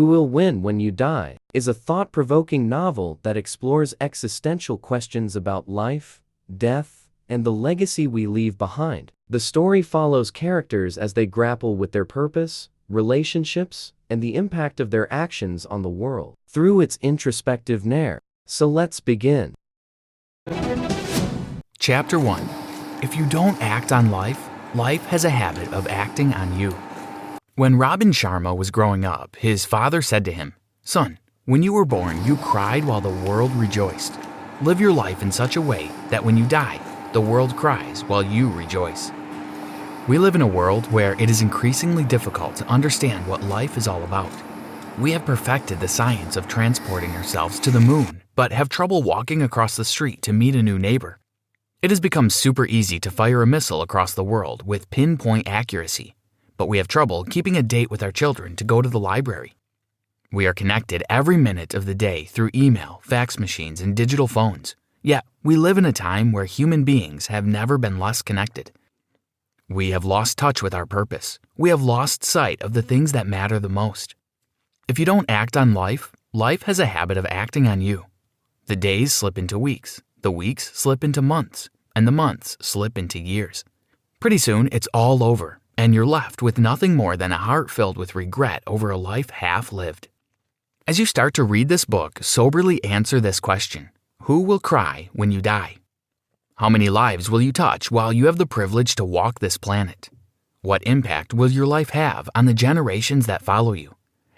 Who Will Win When You Die is a thought-provoking novel that explores existential questions about life, death, and the legacy we leave behind. The story follows characters as they grapple with their purpose, relationships, and the impact of their actions on the world through its introspective narrative. So let's begin. Chapter 1. If you don't act on life, life has a habit of acting on you. When Robin Sharma was growing up, his father said to him, "Son, when you were born, you cried while the world rejoiced. Live your life in such a way that when you die, the world cries while you rejoice." We live in a world where it is increasingly difficult to understand what life is all about. We have perfected the science of transporting ourselves to the moon, but have trouble walking across the street to meet a new neighbor. It has become super easy to fire a missile across the world with pinpoint accuracy, but we have trouble keeping a date with our children to go to the library. We are connected every minute of the day through email, fax machines, and digital phones. Yet, we live in a time where human beings have never been less connected. We have lost touch with our purpose. We have lost sight of the things that matter the most. If you don't act on life, life has a habit of acting on you. The days slip into weeks, the weeks slip into months, and the months slip into years. Pretty soon, it's all over, and you're left with nothing more than a heart filled with regret over a life half lived. As you start to read this book, soberly answer this question: who will cry when you die? How many lives will you touch while you have the privilege to walk this planet? What impact will your life have on the generations that follow you?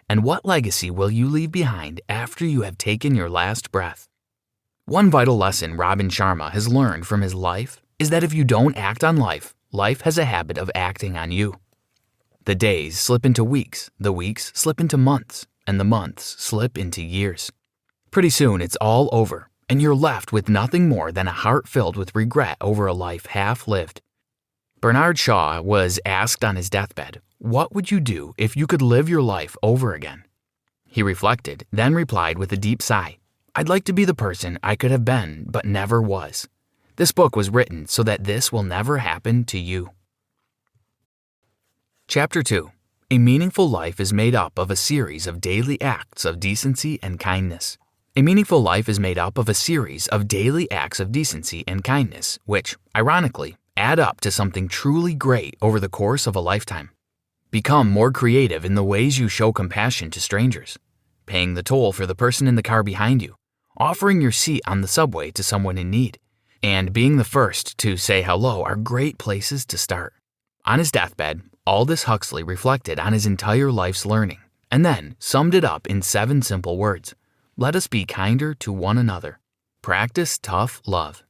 And what legacy will you leave behind after you have taken your last breath? One vital lesson Robin Sharma has learned from his life is that if you don't act on life, life has a habit of acting on you. The days slip into weeks, the weeks slip into months, and the months slip into years. Pretty soon it's all over, and you're left with nothing more than a heart filled with regret over a life half lived. Bernard Shaw was asked on his deathbed, "What would you do if you could live your life over again?" He reflected, then replied with a deep sigh, "I'd like to be the person I could have been but never was." This book was written so that this will never happen to you. Chapter 2. A meaningful life is made up of a series of daily acts of decency and kindness. A meaningful life is made up of a series of daily acts of decency and kindness, which, ironically, add up to something truly great over the course of a lifetime. Become more creative in the ways you show compassion to strangers. Paying the toll for the person in the car behind you, offering your seat on the subway to someone in need, and being the first to say hello are great places to start. On his deathbed, Aldous Huxley reflected on his entire life's learning, and then summed it up in 7 simple words. Let us be kinder to one another. Practice tough love.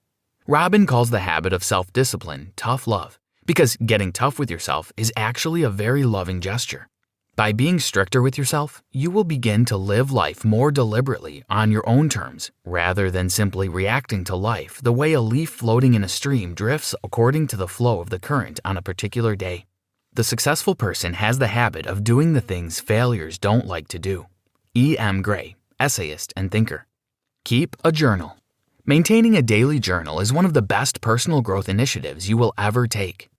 Robin calls the habit of self-discipline tough love, because getting tough with yourself is actually a very loving gesture. By being stricter with yourself, you will begin to live life more deliberately on your own terms, rather than simply reacting to life the way a leaf floating in a stream drifts according to the flow of the current on a particular day. The successful person has the habit of doing the things failures don't like to do. E.M. Gray, essayist and thinker. Keep a journal. Maintaining a daily journal is one of the best personal growth initiatives you will ever take.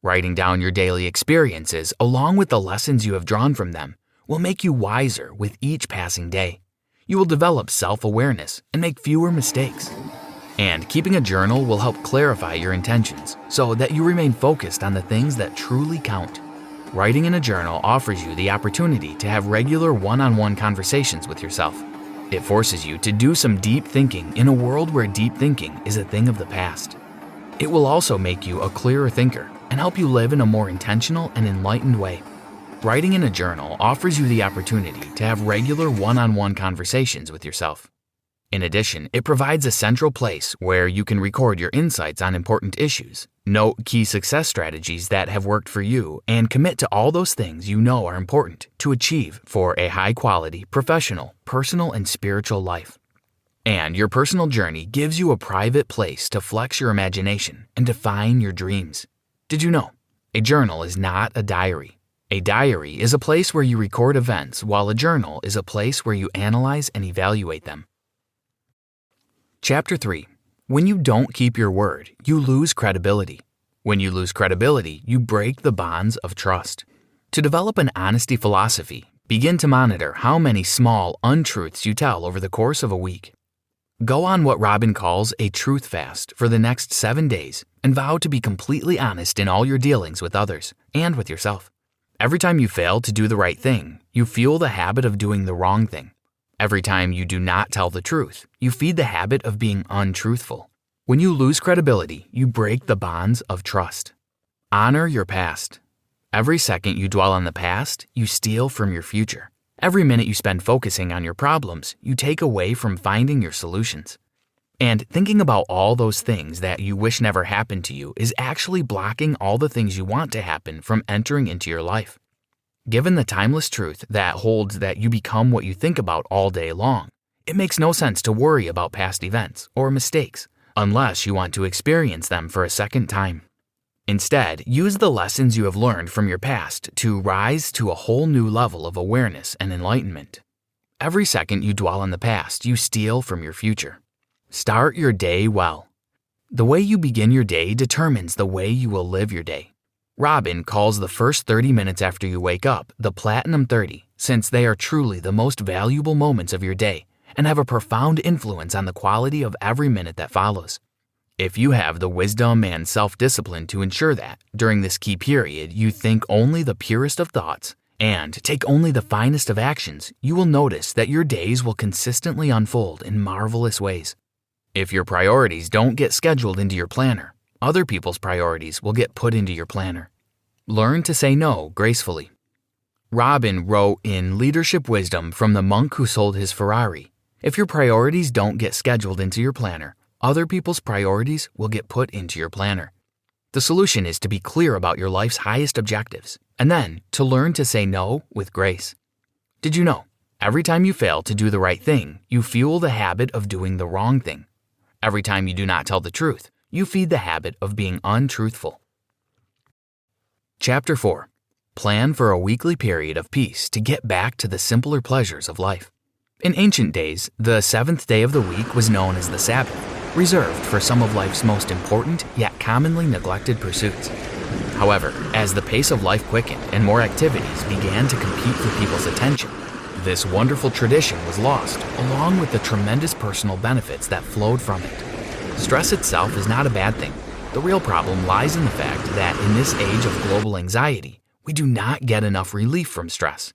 Writing down your daily experiences, along with the lessons you have drawn from them, will make you wiser with each passing day. You will develop self-awareness and make fewer mistakes. And keeping a journal will help clarify your intentions so that you remain focused on the things that truly count. Writing in a journal offers you the opportunity to have regular one-on-one conversations with yourself. It forces you to do some deep thinking in a world where deep thinking is a thing of the past. It will also make you a clearer thinker and help you live in a more intentional and enlightened way. Writing in a journal offers you the opportunity to have regular one-on-one conversations with yourself. In addition, it provides a central place where you can record your insights on important issues, note key success strategies that have worked for you, and commit to all those things you know are important to achieve for a high-quality, professional, personal, and spiritual life. And your personal journey gives you a private place to flex your imagination and define your dreams. Did you know? A journal is not a diary. A diary is a place where you record events, while a journal is a place where you analyze and evaluate them. Chapter 3. When you don't keep your word, you lose credibility. When you lose credibility, you break the bonds of trust. To develop an honesty philosophy, Begin to monitor how many small untruths you tell over the course of a week. Go on what Robin calls a truth fast for the next 7 days and vow to be completely honest in all your dealings with others and with yourself. Every time you fail to do the right thing, you fuel the habit of doing the wrong thing. Every time you do not tell the truth, you feed the habit of being untruthful. When you lose credibility, you break the bonds of trust. Honor your past. Every second you dwell on the past, you steal from your future. Every minute you spend focusing on your problems, you take away from finding your solutions. And thinking about all those things that you wish never happened to you is actually blocking all the things you want to happen from entering into your life. Given the timeless truth that holds that you become what you think about all day long, it makes no sense to worry about past events or mistakes unless you want to experience them for a second time. Instead, use the lessons you have learned from your past to rise to a whole new level of awareness and enlightenment. Every second you dwell on the past, you steal from your future. Start your day well. The way you begin your day determines the way you will live your day. Robin calls the first 30 minutes after you wake up the Platinum 30, since they are truly the most valuable moments of your day and have a profound influence on the quality of every minute that follows. If you have the wisdom and self-discipline to ensure that, during this key period, you think only the purest of thoughts and take only the finest of actions, you will notice that your days will consistently unfold in marvelous ways. If your priorities don't get scheduled into your planner, other people's priorities will get put into your planner. Learn to say no gracefully. Robin wrote in Leadership Wisdom from the Monk Who Sold His Ferrari, if your priorities don't get scheduled into your planner, other people's priorities will get put into your planner. The solution is to be clear about your life's highest objectives, and then to learn to say no with grace. Did you know, every time you fail to do the right thing, you fuel the habit of doing the wrong thing. Every time you do not tell the truth, you feed the habit of being untruthful. Chapter 4. Plan for a weekly period of peace to get back to the simpler pleasures of life. In ancient days, the seventh day of the week was known as the Sabbath, reserved for some of life's most important yet commonly neglected pursuits. However, as the pace of life quickened and more activities began to compete for people's attention, this wonderful tradition was lost, along with the tremendous personal benefits that flowed from it. Stress itself is not a bad thing. The real problem lies in the fact that in this age of global anxiety, we do not get enough relief from stress.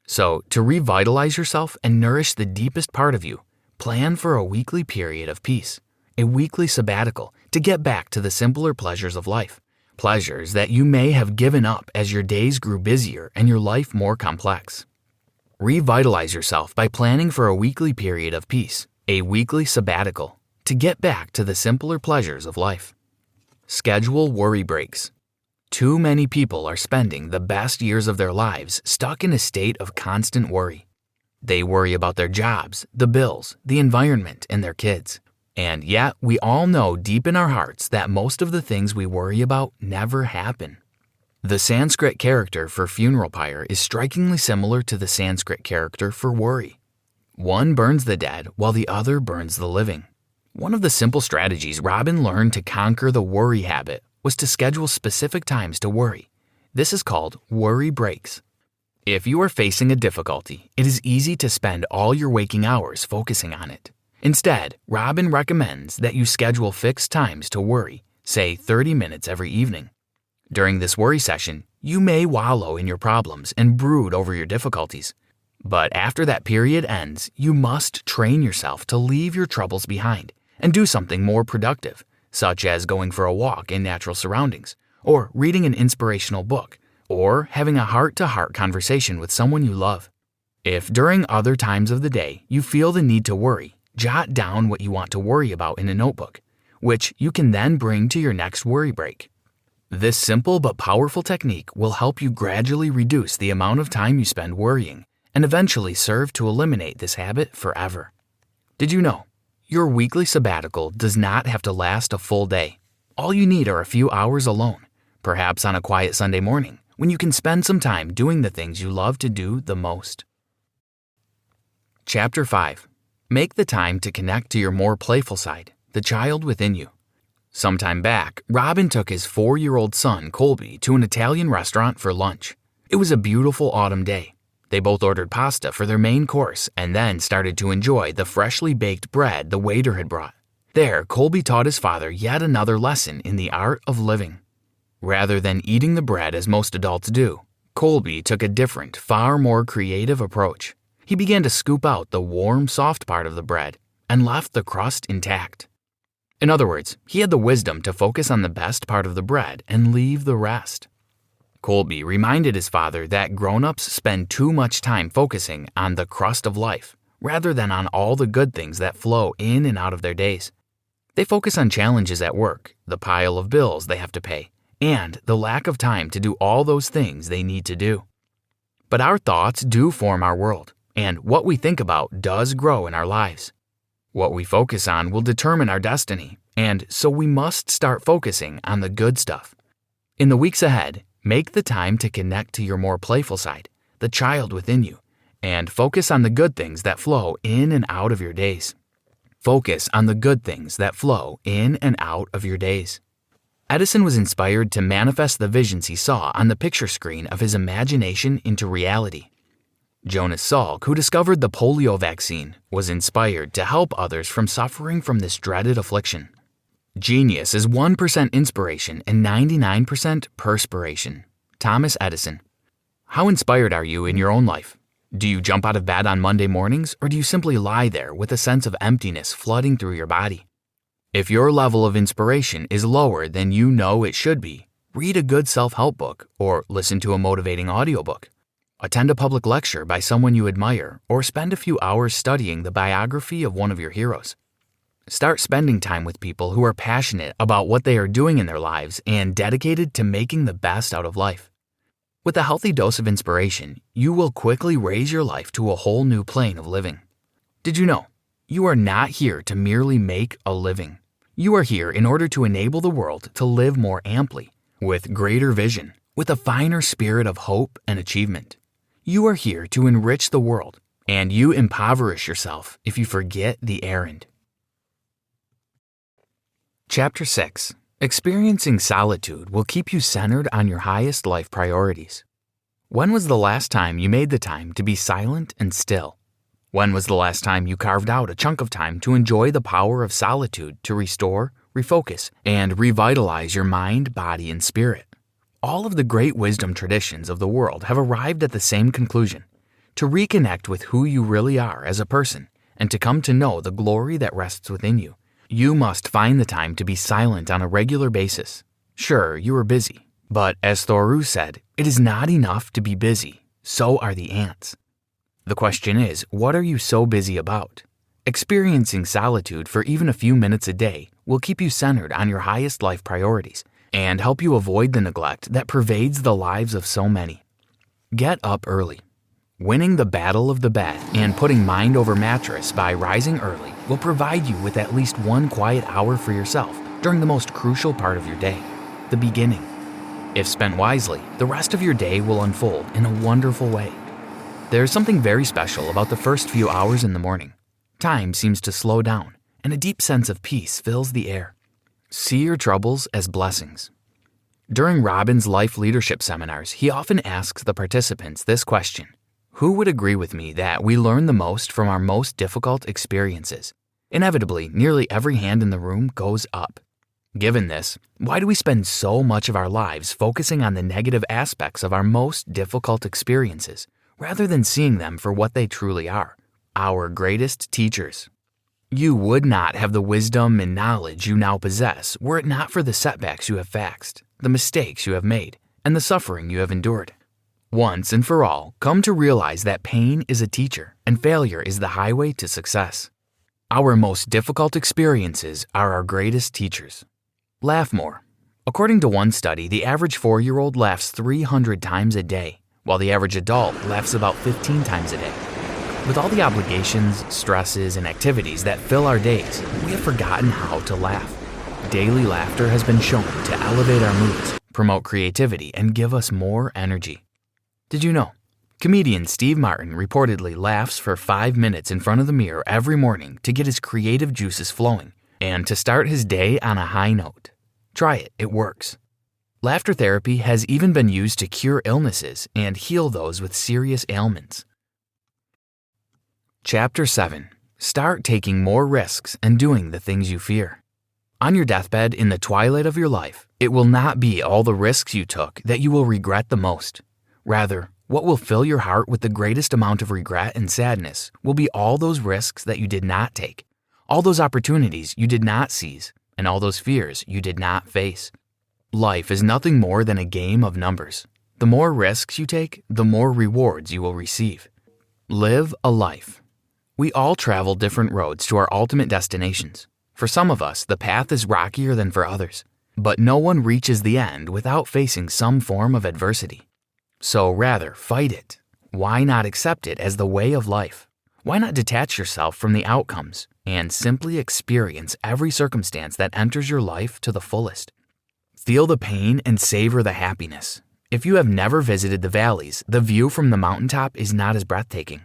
So, to revitalize yourself and nourish the deepest part of you, plan for a weekly period of peace, a weekly sabbatical to get back to the simpler pleasures of life, pleasures that you may have given up as your days grew busier and your life more complex. Revitalize yourself by planning for a weekly period of peace, a weekly sabbatical, to get back to the simpler pleasures of life. Schedule worry breaks. Too many people are spending the best years of their lives stuck in a state of constant worry. They worry about their jobs, the bills, the environment, and their kids. And yet, we all know deep in our hearts that most of the things we worry about never happen. The Sanskrit character for funeral pyre is strikingly similar to the Sanskrit character for worry. One burns the dead while the other burns the living. One of the simple strategies Robin learned to conquer the worry habit was to schedule specific times to worry. This is called worry breaks. If you are facing a difficulty, it is easy to spend all your waking hours focusing on it. Instead, Robin recommends that you schedule fixed times to worry, say 30 minutes every evening. During this worry session, you may wallow in your problems and brood over your difficulties. But after that period ends, you must train yourself to leave your troubles behind and do something more productive, such as going for a walk in natural surroundings, or reading an inspirational book, or having a heart-to-heart conversation with someone you love. If during other times of the day you feel the need to worry, jot down what you want to worry about in a notebook, which you can then bring to your next worry break. This simple but powerful technique will help you gradually reduce the amount of time you spend worrying and eventually serve to eliminate this habit forever. Did you know? Your weekly sabbatical does not have to last a full day. All you need are a few hours alone, perhaps on a quiet Sunday morning, when you can spend some time doing the things you love to do the most. Chapter 5. Make the time to connect to your more playful side, the child within you. Some time back, Robin took his 4-year-old son, Colby, to an Italian restaurant for lunch. It was a beautiful autumn day. They both ordered pasta for their main course and then started to enjoy the freshly baked bread the waiter had brought. There, Colby taught his father yet another lesson in the art of living. Rather than eating the bread as most adults do, Colby took a different, far more creative approach. He began to scoop out the warm, soft part of the bread and left the crust intact. In other words, he had the wisdom to focus on the best part of the bread and leave the rest. Colby reminded his father that grown-ups spend too much time focusing on the crust of life rather than on all the good things that flow in and out of their days. They focus on challenges at work, the pile of bills they have to pay, and the lack of time to do all those things they need to do. But our thoughts do form our world, and what we think about does grow in our lives. What we focus on will determine our destiny, and so we must start focusing on the good stuff. In the weeks ahead, make the time to connect to your more playful side, the child within you, and focus on the good things that flow in and out of your days. Focus on the good things that flow in and out of your days. Edison was inspired to manifest the visions he saw on the picture screen of his imagination into reality. Jonas Salk, who discovered the polio vaccine, was inspired to help others from suffering from this dreaded affliction. Genius is 1% inspiration and 99% perspiration. Thomas Edison. How inspired are you in your own life? Do you jump out of bed on Monday mornings, or do you simply lie there with a sense of emptiness flooding through your body? If your level of inspiration is lower than you know it should be, read a good self-help book or listen to a motivating audiobook. Attend a public lecture by someone you admire, or spend a few hours studying the biography of one of your heroes. Start spending time with people who are passionate about what they are doing in their lives and dedicated to making the best out of life. With a healthy dose of inspiration, you will quickly raise your life to a whole new plane of living. Did you know? You are not here to merely make a living. You are here in order to enable the world to live more amply, with greater vision, with a finer spirit of hope and achievement. You are here to enrich the world, and you impoverish yourself if you forget the errand. Chapter 6. Experiencing solitude will keep you centered on your highest life priorities. When was the last time you made the time to be silent and still? When was the last time you carved out a chunk of time to enjoy the power of solitude to restore, refocus, and revitalize your mind, body, and spirit? All of the great wisdom traditions of the world have arrived at the same conclusion: to reconnect with who you really are as a person and to come to know the glory that rests within you. You must find the time to be silent on a regular basis. Sure, you are busy, but as Thoreau said, it is not enough to be busy, so are the ants. The question is, what are you so busy about? Experiencing solitude for even a few minutes a day will keep you centered on your highest life priorities and help you avoid the neglect that pervades the lives of so many. Get up early. Winning the battle of the bed and putting mind over mattress by rising early will provide you with at least one quiet hour for yourself during the most crucial part of your day, the beginning. If spent wisely, the rest of your day will unfold in a wonderful way. There is something very special about the first few hours in the morning. Time seems to slow down, and a deep sense of peace fills the air. See your troubles as blessings. During Robin's life leadership seminars, he often asks the participants this question: who would agree with me that we learn the most from our most difficult experiences? Inevitably, nearly every hand in the room goes up. Given this, why do we spend so much of our lives focusing on the negative aspects of our most difficult experiences, rather than seeing them for what they truly are, our greatest teachers? You would not have the wisdom and knowledge you now possess were it not for the setbacks you have faced, the mistakes you have made, and the suffering you have endured. Once and for all, come to realize that pain is a teacher and failure is the highway to success. Our most difficult experiences are our greatest teachers. Laugh more. According to one study, the average 4-year-old laughs 300 times a day, while the average adult laughs about 15 times a day. With all the obligations, stresses, and activities that fill our days, we have forgotten how to laugh. Daily laughter has been shown to elevate our moods, promote creativity, and give us more energy. Did you know? Comedian Steve Martin reportedly laughs for 5 minutes in front of the mirror every morning to get his creative juices flowing and to start his day on a high note. Try it, it works. Laughter therapy has even been used to cure illnesses and heal those with serious ailments. Chapter 7. Start taking more risks and doing the things you fear. On your deathbed in the twilight of your life, it will not be all the risks you took that you will regret the most. Rather, what will fill your heart with the greatest amount of regret and sadness will be all those risks that you did not take, all those opportunities you did not seize, and all those fears you did not face. Life is nothing more than a game of numbers. The more risks you take, the more rewards you will receive. Live a life. We all travel different roads to our ultimate destinations. For some of us, the path is rockier than for others, but no one reaches the end without facing some form of adversity. So rather, fight it. Why not accept it as the way of life? Why not detach yourself from the outcomes and simply experience every circumstance that enters your life to the fullest? Feel the pain and savor the happiness. If you have never visited the valleys, the view from the mountaintop is not as breathtaking.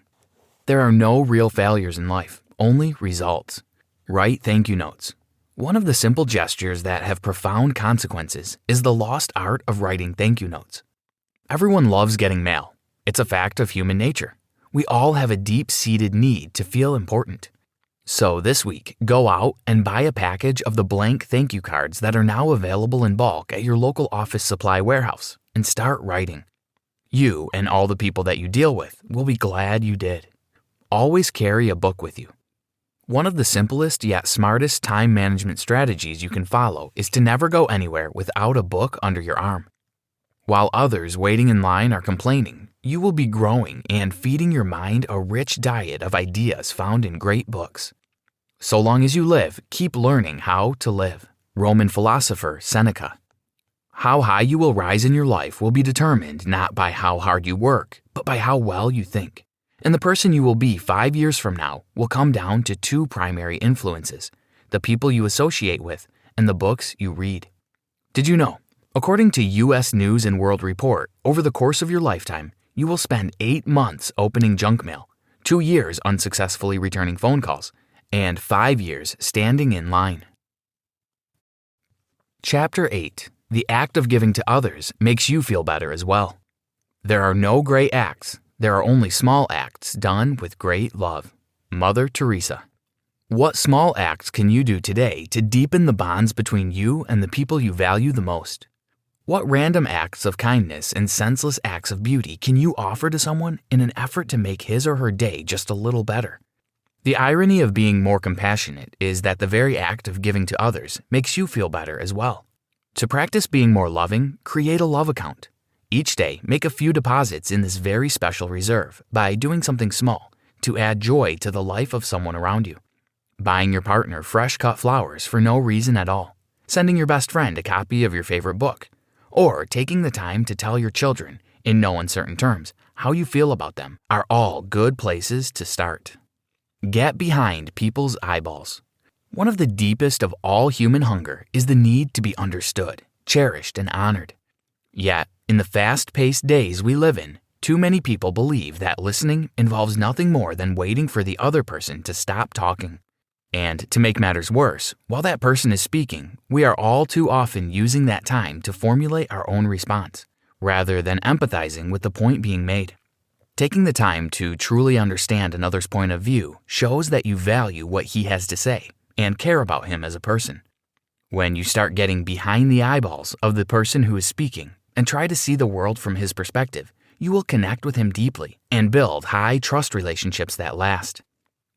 There are no real failures in life, only results. Write thank you notes. One of the simple gestures that have profound consequences is the lost art of writing thank you notes. Everyone loves getting mail. It's a fact of human nature. We all have a deep-seated need to feel important. So this week, go out and buy a package of the blank thank you cards that are now available in bulk at your local office supply warehouse and start writing. You and all the people that you deal with will be glad you did. Always carry a book with you. One of the simplest yet smartest time management strategies you can follow is to never go anywhere without a book under your arm. While others waiting in line are complaining, you will be growing and feeding your mind a rich diet of ideas found in great books. So long as you live, keep learning how to live. Roman philosopher Seneca. How high you will rise in your life will be determined not by how hard you work, but by how well you think. And the person you will be 5 years from now will come down to two primary influences: the people you associate with and the books you read. Did you know? According to U.S. News and World Report, over the course of your lifetime, you will spend 8 months opening junk mail, 2 years unsuccessfully returning phone calls, and 5 years standing in line. Chapter 8. The act of giving to others makes you feel better as well. There are no great acts. There are only small acts done with great love. Mother Teresa. What small acts can you do today to deepen the bonds between you and the people you value the most? What random acts of kindness and senseless acts of beauty can you offer to someone in an effort to make his or her day just a little better? The irony of being more compassionate is that the very act of giving to others makes you feel better as well. To practice being more loving, create a love account. Each day, make a few deposits in this very special reserve by doing something small to add joy to the life of someone around you. Buying your partner fresh cut flowers for no reason at all. Sending your best friend a copy of your favorite book. Or taking the time to tell your children, in no uncertain terms, how you feel about them are all good places to start. Get behind people's eyeballs. One of the deepest of all human hunger is the need to be understood, cherished, and honored. Yet, in the fast-paced days we live in, too many people believe that listening involves nothing more than waiting for the other person to stop talking. And to make matters worse, while that person is speaking, we are all too often using that time to formulate our own response, rather than empathizing with the point being made. Taking the time to truly understand another's point of view shows that you value what he has to say and care about him as a person. When you start getting behind the eyeballs of the person who is speaking and try to see the world from his perspective, you will connect with him deeply and build high trust relationships that last.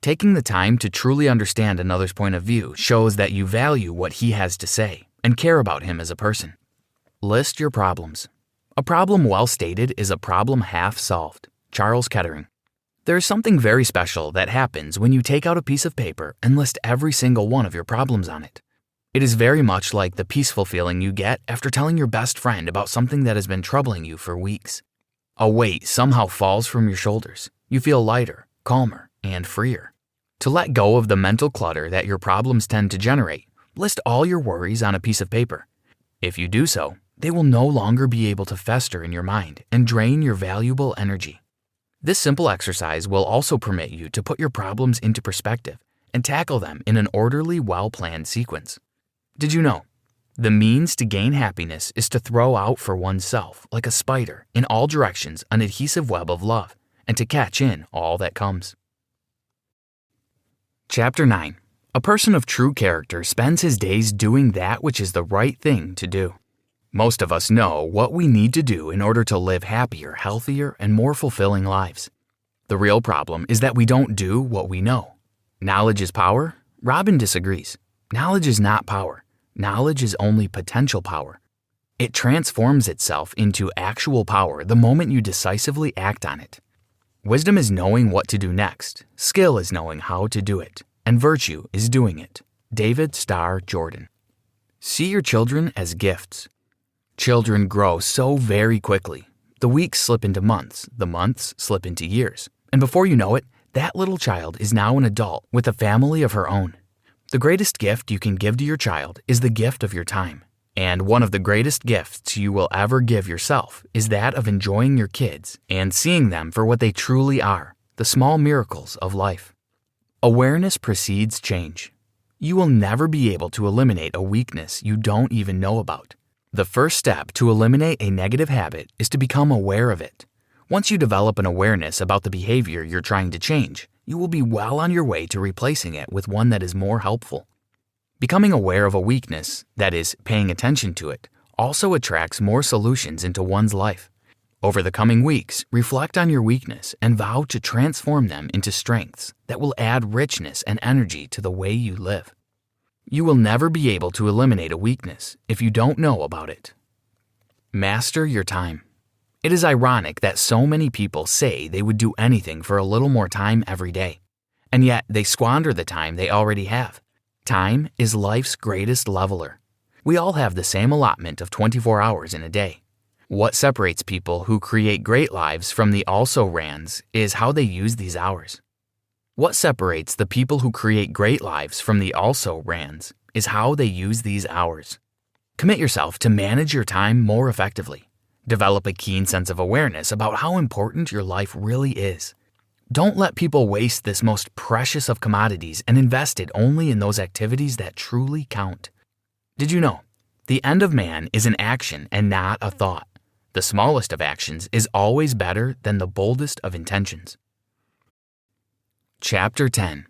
Taking the time to truly understand another's point of view shows that you value what he has to say and care about him as a person. List your problems. A problem well stated is a problem half solved. Charles Kettering. There is something very special that happens when you take out a piece of paper and list every single one of your problems on it. It is very much like the peaceful feeling you get after telling your best friend about something that has been troubling you for weeks. A weight somehow falls from your shoulders. You feel lighter, calmer, and freer. To let go of the mental clutter that your problems tend to generate, list all your worries on a piece of paper. If you do so, they will no longer be able to fester in your mind and drain your valuable energy. This simple exercise will also permit you to put your problems into perspective and tackle them in an orderly, well-planned sequence. Did you know? The means to gain happiness is to throw out for oneself, like a spider, in all directions an adhesive web of love, and to catch in all that comes. Chapter 9. A person of true character spends his days doing that which is the right thing to do. Most of us know what we need to do in order to live happier, healthier, and more fulfilling lives. The real problem is that we don't do what we know. Knowledge is power? Robin disagrees. Knowledge is not power. Knowledge is only potential power. It transforms itself into actual power the moment you decisively act on it. Wisdom is knowing what to do next. Skill is knowing how to do it. And virtue is doing it. David Starr Jordan. See your children as gifts. Children grow so very quickly. The weeks slip into months, the months slip into years. And before you know it, that little child is now an adult with a family of her own. The greatest gift you can give to your child is the gift of your time. And one of the greatest gifts you will ever give yourself is that of enjoying your kids and seeing them for what they truly are, the small miracles of life. Awareness precedes change. You will never be able to eliminate a weakness you don't even know about. The first step to eliminate a negative habit is to become aware of it. Once you develop an awareness about the behavior you're trying to change, you will be well on your way to replacing it with one that is more helpful. Becoming aware of a weakness, that is, paying attention to it, also attracts more solutions into one's life. Over the coming weeks, reflect on your weakness and vow to transform them into strengths that will add richness and energy to the way you live. You will never be able to eliminate a weakness if you don't know about it. Master your time. It is ironic that so many people say they would do anything for a little more time every day, and yet they squander the time they already have. Time is life's greatest leveler. We all have the same allotment of 24 hours in a day. What separates people who create great lives from the also-rans is how they use these hours. What separates the people who create great lives from the also-rans is how they use these hours. Commit yourself to manage your time more effectively. Develop a keen sense of awareness about how important your life really is. Don't let people waste this most precious of commodities and invest it only in those activities that truly count. Did you know? The end of man is an action and not a thought. The smallest of actions is always better than the boldest of intentions. Chapter 10.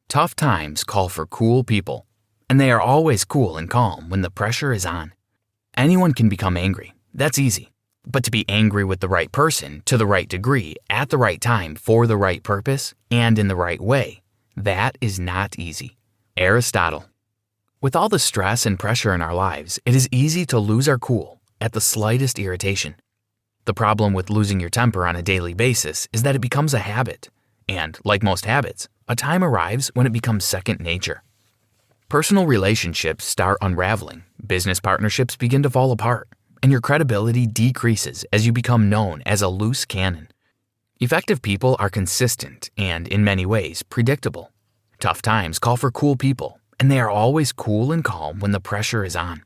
Tough times call for cool people, and they are always cool and calm when the pressure is on. Anyone can become angry. That's easy. But to be angry with the right person, to the right degree, at the right time, for the right purpose, and in the right way, that is not easy. Aristotle. With all the stress and pressure in our lives, it is easy to lose our cool at the slightest irritation. The problem with losing your temper on a daily basis is that it becomes a habit. And, like most habits, a time arrives when it becomes second nature. Personal relationships start unraveling, business partnerships begin to fall apart, and your credibility decreases as you become known as a loose cannon. Effective people are consistent and, in many ways, predictable. Tough times call for cool people, and they are always cool and calm when the pressure is on.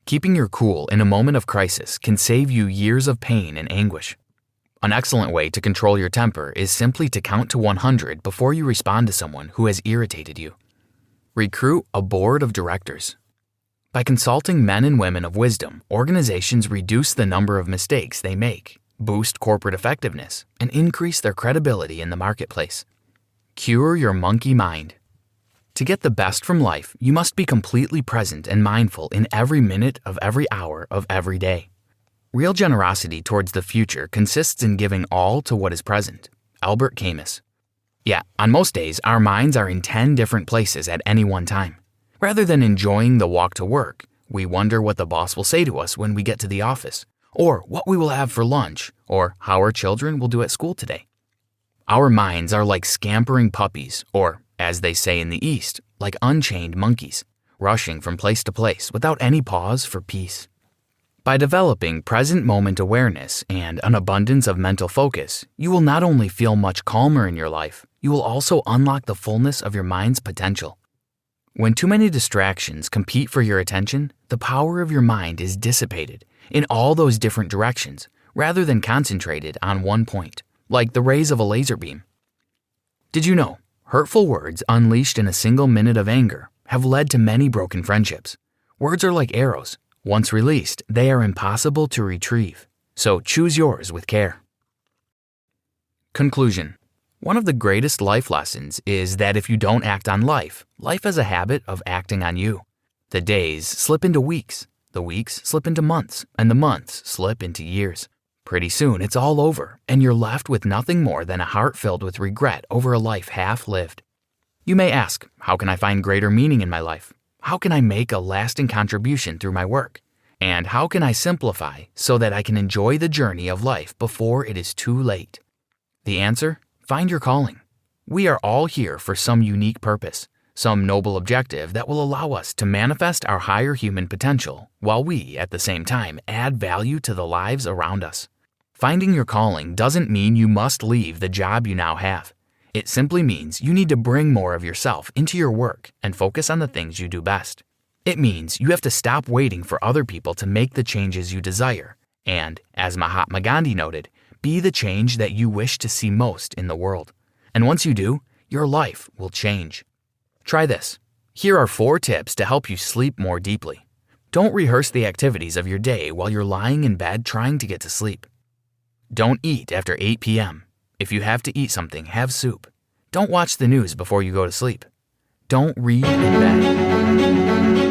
Keeping your cool in a moment of crisis can save you years of pain and anguish. An excellent way to control your temper is simply to count to 100 before you respond to someone who has irritated you. Recruit a board of directors. By consulting men and women of wisdom, organizations reduce the number of mistakes they make, boost corporate effectiveness, and increase their credibility in the marketplace. Cure your monkey mind. To get the best from life, you must be completely present and mindful in every minute of every hour of every day. Real generosity towards the future consists in giving all to what is present. Albert Camus. Yeah, on most days, our minds are in 10 different places at any one time. Rather than enjoying the walk to work, we wonder what the boss will say to us when we get to the office, or what we will have for lunch, or how our children will do at school today. Our minds are like scampering puppies, or, as they say in the East, like unchained monkeys, rushing from place to place without any pause for peace. By developing present moment awareness and an abundance of mental focus, you will not only feel much calmer in your life, you will also unlock the fullness of your mind's potential. When too many distractions compete for your attention, the power of your mind is dissipated in all those different directions rather than concentrated on one point, like the rays of a laser beam. Did you know, hurtful words unleashed in a single minute of anger have led to many broken friendships, Words are like arrows. Once released, they are impossible to retrieve. So choose yours with care. Conclusion. One of the greatest life lessons is that if you don't act on life, life has a habit of acting on you. The days slip into weeks, the weeks slip into months, and the months slip into years. Pretty soon it's all over, and you're left with nothing more than a heart filled with regret over a life half lived. You may ask, how can I find greater meaning in my life? How can I make a lasting contribution through my work? And how can I simplify so that I can enjoy the journey of life before it is too late? The answer? Find your calling. We are all here for some unique purpose, some noble objective that will allow us to manifest our higher human potential, while we, at the same time, add value to the lives around us. Finding your calling doesn't mean you must leave the job you now have. It simply means you need to bring more of yourself into your work and focus on the things you do best. It means you have to stop waiting for other people to make the changes you desire and, as Mahatma Gandhi noted, be the change that you wish to see most in the world. And once you do, your life will change. Try this. Here are 4 tips to help you sleep more deeply. Don't rehearse the activities of your day while you're lying in bed trying to get to sleep. Don't eat after 8 p.m. If you have to eat something, have soup. Don't watch the news before you go to sleep. Don't read in bed.